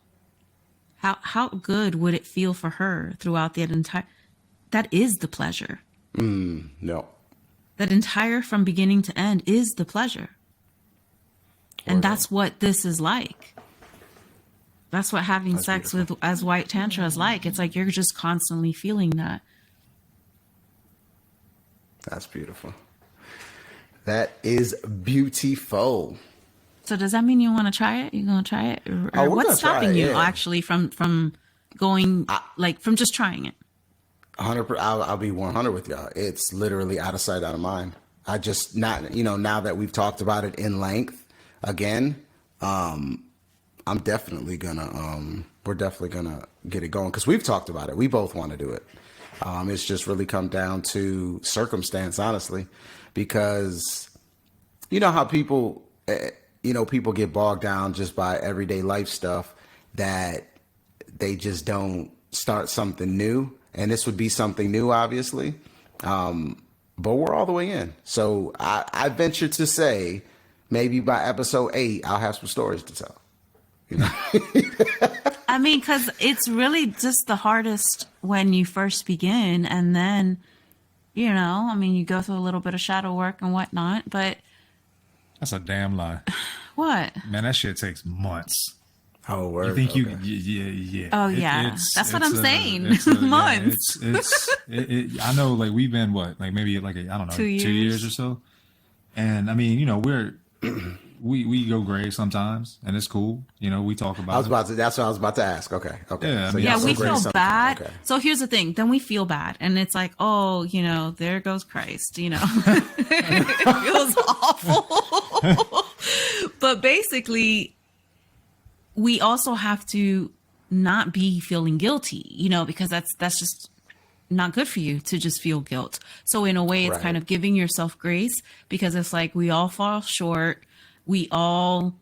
How good would it feel for her throughout that entire? That is the pleasure. No. That entire, from beginning to end, is the pleasure. And that's what this is like. That's what having sex beautiful. As white tantra is like. It's like you're just constantly feeling that. That's beautiful. That is beautiful. So does that mean you want to try it? You going to try it? Or what's stopping you actually from going, from just trying it? 100%. I'll be 100 with y'all. It's literally out of sight, out of mind. I just now that we've talked about it in length again, I'm definitely we're definitely gonna get it going, because we've talked about it. We both want to do it. It's just really come down to circumstance, honestly, because how people, people get bogged down just by everyday life stuff that they just don't start something new. And this would be something new, obviously. But we're all the way in. So I venture to say maybe by episode 8, I'll have some stories to tell. I mean, because it's really just the hardest when you first begin. And then, you go through a little bit of shadow work and whatnot. But that's a damn lie. What? Man, that shit takes months. Oh, word. You think yeah. Oh, yeah. That's what I'm saying. Months. I know, like, we've been, maybe, I don't know, 2 years or so. And, I mean, we go gray sometimes, and it's cool. We talk about that's what I was about to ask. Okay. Yeah, so we feel bad. Okay. So here's the thing. Then we feel bad. And it's like, oh, there goes Christ, It feels awful. But basically, we also have to not be feeling guilty, because that's just not good for you to just feel guilt. So in a way, it's kind of giving yourself grace, because it's like we all fall short. We all,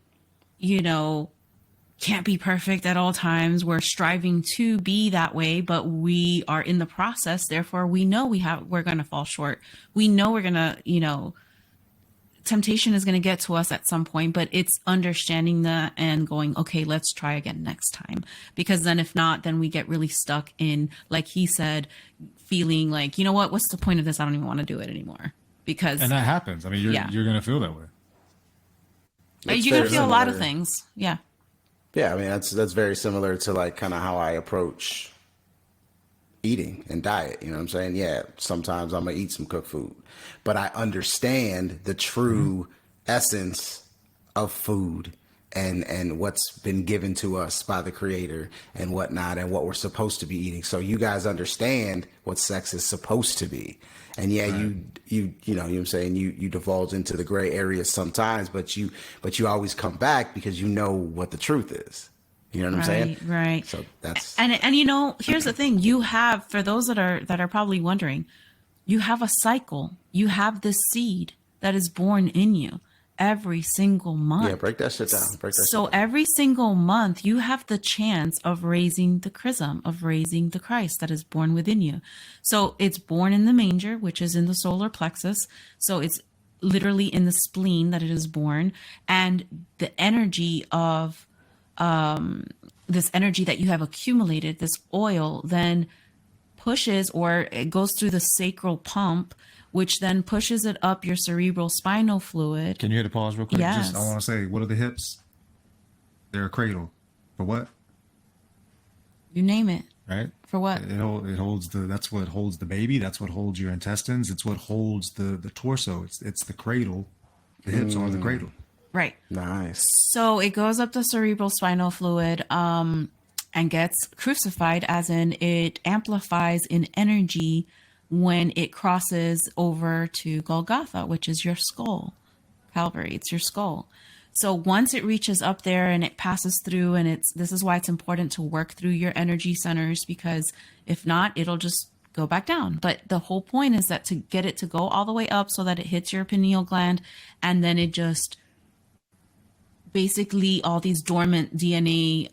can't be perfect at all times. We're striving to be that way, but we are in the process. Therefore, we know we're going to fall short. We know we're going to, temptation is going to get to us at some point, but it's understanding that and going, okay, let's try again next time. Because then if not, then we get really stuck in, like he said, feeling like, what's the point of this? I don't even want to do it anymore. And that happens. I mean, you're going to feel that way. You're going to feel a lot of things. Yeah. Yeah, I mean that's very similar to like kind of how I approach eating and diet. You know what I'm saying? Yeah, sometimes I'm gonna eat some cooked food, but I understand the true essence of food and what's been given to us by the creator and whatnot and what we're supposed to be eating. So you guys understand what sex is supposed to be. And yeah, Right. you know what I'm saying, you divulge into the gray areas sometimes, but you always come back because you know what the truth is. You know what I'm saying? Right, right. So that's And you know, here's the thing. You have, for those that are probably wondering, you have a cycle. You have this seed that is born in you every single yeah, month. break that shit down. Break that shit So down. every single month, you have the chance of raising the chrism, of raising the Christ that is born within you. So it's born in the manger, which is in the solar plexus. So it's literally in the spleen that it is born. And the energy of this energy that you have accumulated, this oil, then pushes, or it goes through the sacral pump, which then pushes it up your cerebral spinal fluid. Can you hit a pause real quick? Yes. Just I want to say, what are the hips? They're a cradle. For what? You name it. Right? For what? It holds the. That's what holds the baby. That's what holds your intestines. It's what holds the torso. It's the cradle. The hips are the cradle. Right. Nice. So it goes up the cerebral spinal fluid and gets crucified, as in it amplifies in energy when it crosses over to Golgotha, which is your skull. Calvary, it's your skull. So once it reaches up there and it passes through, and this is why it's important to work through your energy centers, because if not, it'll just go back down. But the whole point is that to get it to go all the way up so that it hits your pineal gland, and then it just basically all these dormant DNA,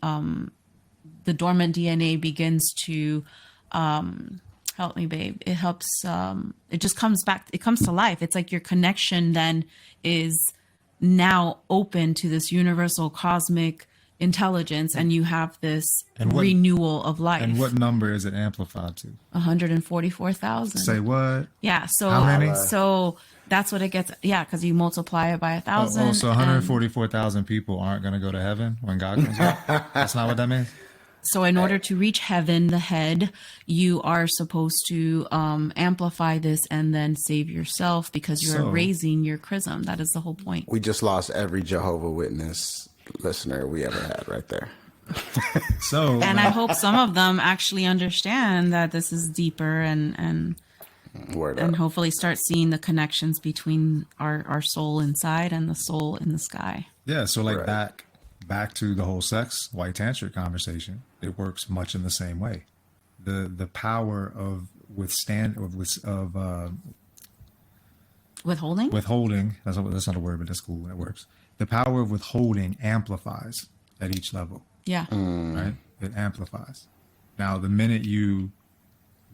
the dormant DNA begins to help me, babe. It helps. It just comes back. It comes to life. It's like your connection then is now open to this universal cosmic intelligence, and you have this And what- renewal of life. And what number is it amplified to? 144,000. Say what? Yeah. So How many? So that's what it gets. Yeah, because you multiply it by 1,000. Oh, so 144,000 people aren't going to go to heaven when God comes back? That's not what that means? So in order to reach heaven, the head, you are supposed to amplify this and then save yourself, because you're So- raising your chrism. That is the whole point. We just lost every Jehovah Witness listener we ever had right there. So, And I hope some of them actually understand that this is deeper, and Word and up. hopefully start seeing the connections between our soul inside and the soul in the sky. yeah, so like Right. back to the whole sex white tantric conversation. It works much in the same way. The power of Withholding? withholding, that's not a word, but that's cool when it works. The power of withholding amplifies at each level, Yeah. right? It amplifies. Now, the minute you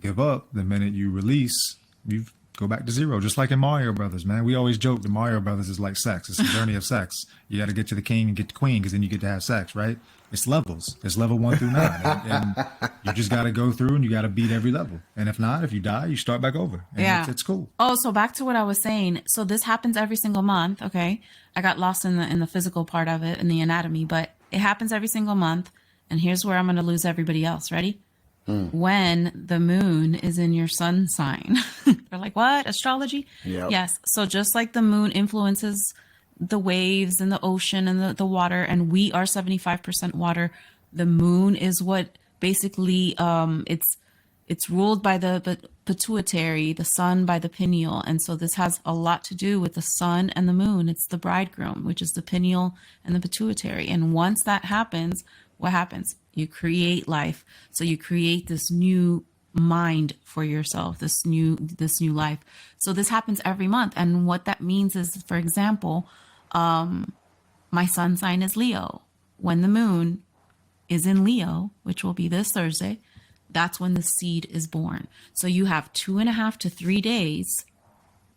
give up, the minute you release, you go back to zero. Just like in Mario Brothers, man. We always joke that Mario Brothers is like sex. It's a journey of sex. You got to get to the king and get to queen, because then you get to have sex, right? It's levels. It's level 1 through 9. And you just got to go through and you got to beat every level. And if not, if you die, you start back over. And Yeah. it's cool. Oh, so back to what I was saying. So this happens every single month. Okay. I got lost in the physical part of it, in the anatomy, but it happens every single month. And here's where I'm going to lose everybody else. Ready? When the moon is in your sun sign. They're like, what? Astrology? Yep. Yes. So just like the moon influences the waves and the ocean and the water, and we are 75% water, the moon is what basically it's ruled by the pituitary, the sun by the pineal. And so this has a lot to do with the sun and the moon. It's the bridegroom, which is the pineal and the pituitary. And once that happens, what happens? You create life. So you create this new mind for yourself, this new life. So this happens every month. And what that means is, for example, my sun sign is Leo. When the moon is in Leo, which will be this Thursday, that's when the seed is born. So you have 2.5 to 3 days,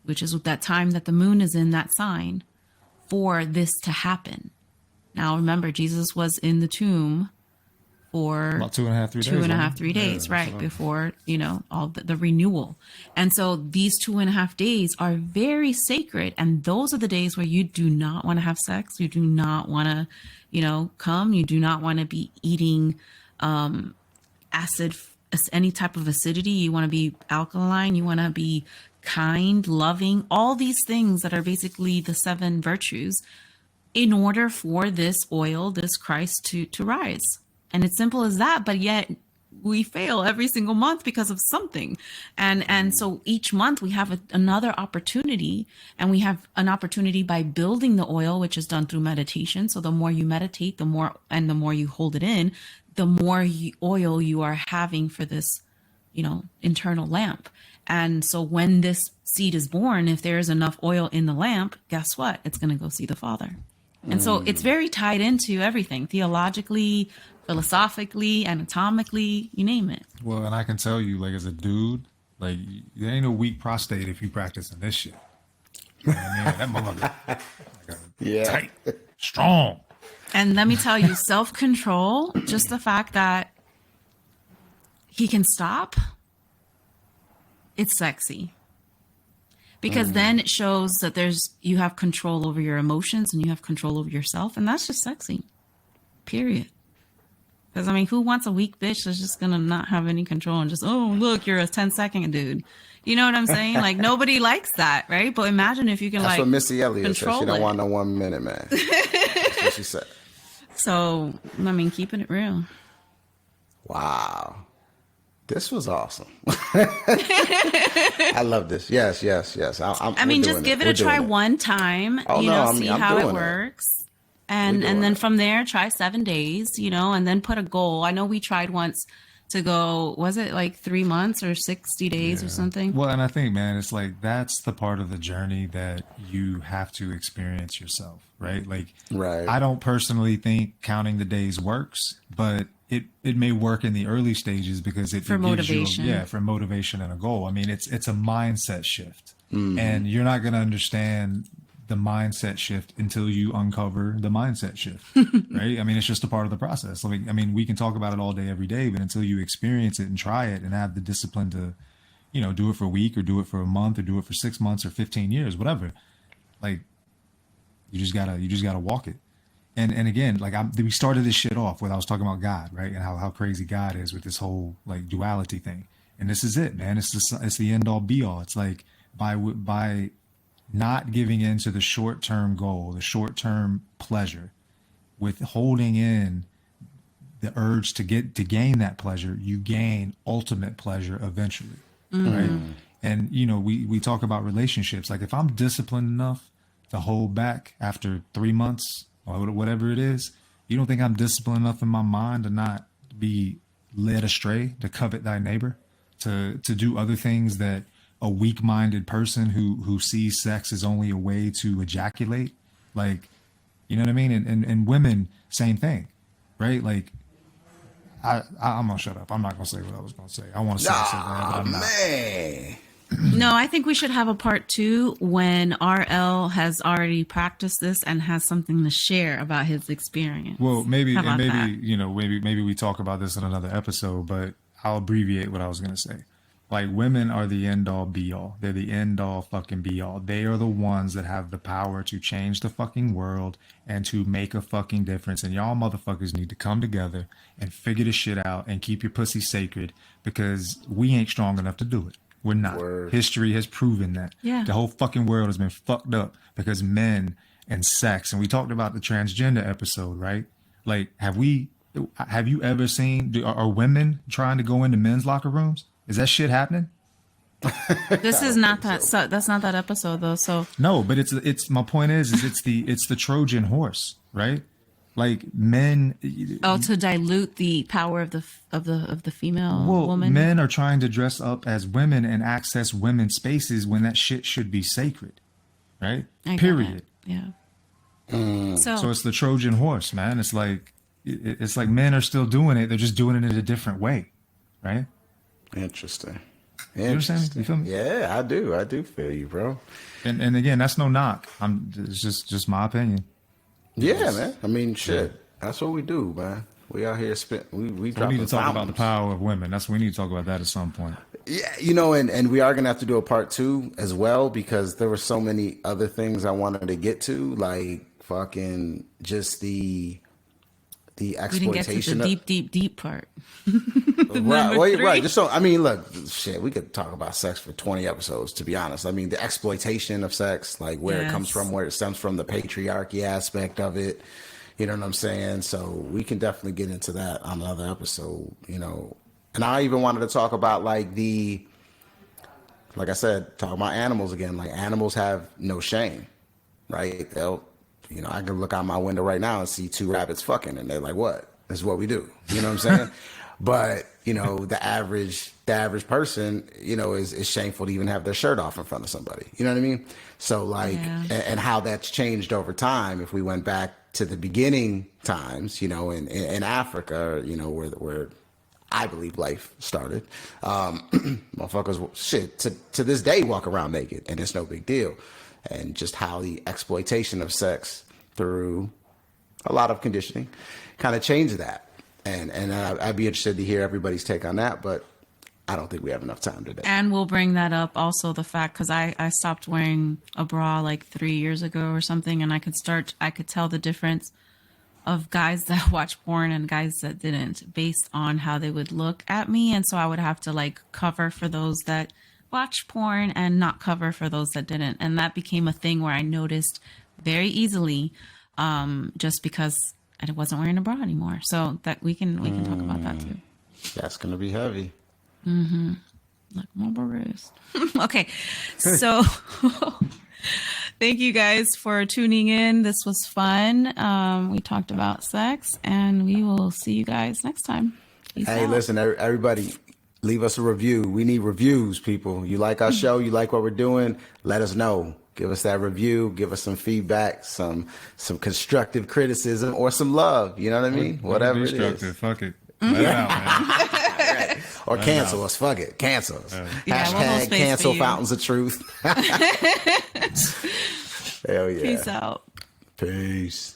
which is that time that the moon is in that sign, for this to happen. Now remember, Jesus was in the tomb for About 2.5, 3 days. 2.5, 3 days, Yeah, right? so- Before, all the renewal. And so these 2.5 days are very sacred. And those are the days where you do not want to have sex. You do not want to, come. You do not want to be eating acid, any type of acidity. You want to be alkaline. You want to be kind, loving, all these things that are basically the 7 virtues in order for this oil, this Christ to rise. And it's simple as that, but yet we fail every single month because of something. And so each month we have another opportunity, and we have an opportunity by building the oil, which is done through meditation. So the more you meditate, the more you hold it in, the more oil you are having for this, internal lamp. And so when this seed is born, if there is enough oil in the lamp, guess what? It's going to go see the Father. And so it's very tied into everything, theologically, philosophically, anatomically, you name it. Well, and I can tell you, like, as a dude, like, there ain't no weak prostate if you practicing this shit. You know what I mean? That motherfucker, Yeah. tight, strong. And let me tell you, self-control, just the fact that he can stop, it's sexy. Because then it shows that you have control over your emotions and you have control over yourself. And that's just sexy. Period. Because, who wants a weak bitch that's just going to not have any control and just, oh, look, you're a 10-second dude. You know what I'm saying? Like, nobody likes that, right? But imagine if you can, That's what Missy Elliott said. control She don't it. want no 1 minute, man. That's what she said. So, keeping it real. Wow. This was awesome. I love this. Yes. Just give it a try one time, see how it works. And then from there, try 7 days, and then put a goal. I know we tried once to go, was it like 3 months or 60 days or something? Well, and I think, man, it's like, that's the part of the journey that you have to experience yourself, right? Like, right. I don't personally think counting the days works, but it may work in the early stages because it gives motivation. For motivation and a goal. It's a mindset shift, and you're not going to understand the mindset shift until you uncover the mindset shift, right? It's just a part of the process. We can talk about it all day, every day, but until you experience it and try it and have the discipline to, do it for a week or do it for a month or do it for 6 months or 15 years, whatever, like, you just gotta walk it. And again, like, we started this shit off with, I was talking about God, right? And how crazy God is with this whole, like, duality thing. And this is it, man. It's the end all be all. It's like, by not giving in to the short-term goal, the short-term pleasure, with holding in the urge to gain that pleasure, you gain ultimate pleasure eventually, right? And, we talk about relationships. Like, if I'm disciplined enough to hold back after 3 months or whatever it is, you don't think I'm disciplined enough in my mind to not be led astray, to covet thy neighbor, to do other things that a weak-minded person who sees sex as only a way to ejaculate, like, you know what I mean? And women, same thing, right? Like, I'm gonna shut up. I'm not gonna say what I was gonna say. I want to say something, but I'm not. Man. No, I think we should have a part 2 when RL has already practiced this and has something to share about his experience. Well, maybe that? maybe we talk about this in another episode, but I'll abbreviate what I was gonna say. Like, women are the end all be all. They're the end all fucking be all. They are the ones that have the power to change the fucking world and to make a fucking difference. And y'all motherfuckers need to come together and figure this shit out and keep your pussy sacred, because we ain't strong enough to do it. We're not. Word. History has proven that. Yeah. The whole fucking world has been fucked up because men and sex. And we talked about the transgender episode, right? Like, have you ever seen, are women trying to go into men's locker rooms? Is that shit happening? This is not that. So that's not that episode though. So no, but it's my point is it's the Trojan horse, right? Like, men. Oh, to dilute the power of the female woman. Men are trying to dress up as women and access women's spaces when that shit should be sacred, right? Period. Yeah. So it's the Trojan horse, man. It's like men are still doing it. They're just doing it in a different way, right? Interesting. You understand? You feel me? Yeah, I do feel you, bro. And again, that's no knock. It's just my opinion. Yeah, man. Shit. That's what we do, man. We out here we We dropping need to talk about the fountains. power of women. We need to talk about that at some point. Yeah, and we are gonna have to do a part 2 as well, because there were so many other things I wanted to get to, like fucking just the We didn't get to exploitation the of, deep part. right. Just so, I mean, look, shit, we could talk about sex for 20 episodes, to be honest. I mean, the exploitation of sex, like where it comes from, where it stems from, the patriarchy aspect of it. You know what I'm saying? So we can definitely get into that on another episode, And I even wanted to talk about like I said, talk about animals again. Like animals have no shame, right? I can look out my window right now and see 2 rabbits fucking, and they're like, "What? This is what we do." You know what I'm saying? But the average person, is shameful to even have their shirt off in front of somebody. You know what I mean? So like, and how that's changed over time. If we went back to the beginning times, in Africa, where I believe life started, motherfuckers, shit, to this day walk around naked, and it's no big deal. And just how the exploitation of sex through a lot of conditioning kind of changed that. And I'd be interested to hear everybody's take on that, but I don't think we have enough time today. And we'll bring that up also, the fact, because I stopped wearing a bra like 3 years ago or something, and I could tell the difference of guys that watch porn and guys that didn't based on how they would look at me. And so I would have to like cover for those that watch porn and not cover for those that didn't. And that became a thing where I noticed very easily, just because I wasn't wearing a bra anymore. So that we can talk about that too. That's going to be heavy. Like my breast. Okay. So thank you guys for tuning in. This was fun. We talked about sex, and we will see you guys next time. Peace out. Listen, everybody, leave us a review. We need reviews, people. You like our show? You like what we're doing? Let us know. Give us that review. Give us some feedback, some constructive criticism, or some love. You know what I mean? Whatever it is. Fuck it. Let it out, man. Or cancel us. Fuck it. Cancel us. Yeah, we'll hold Hashtag space cancel for you. fountains of truth. Hell yeah. Peace out. Peace.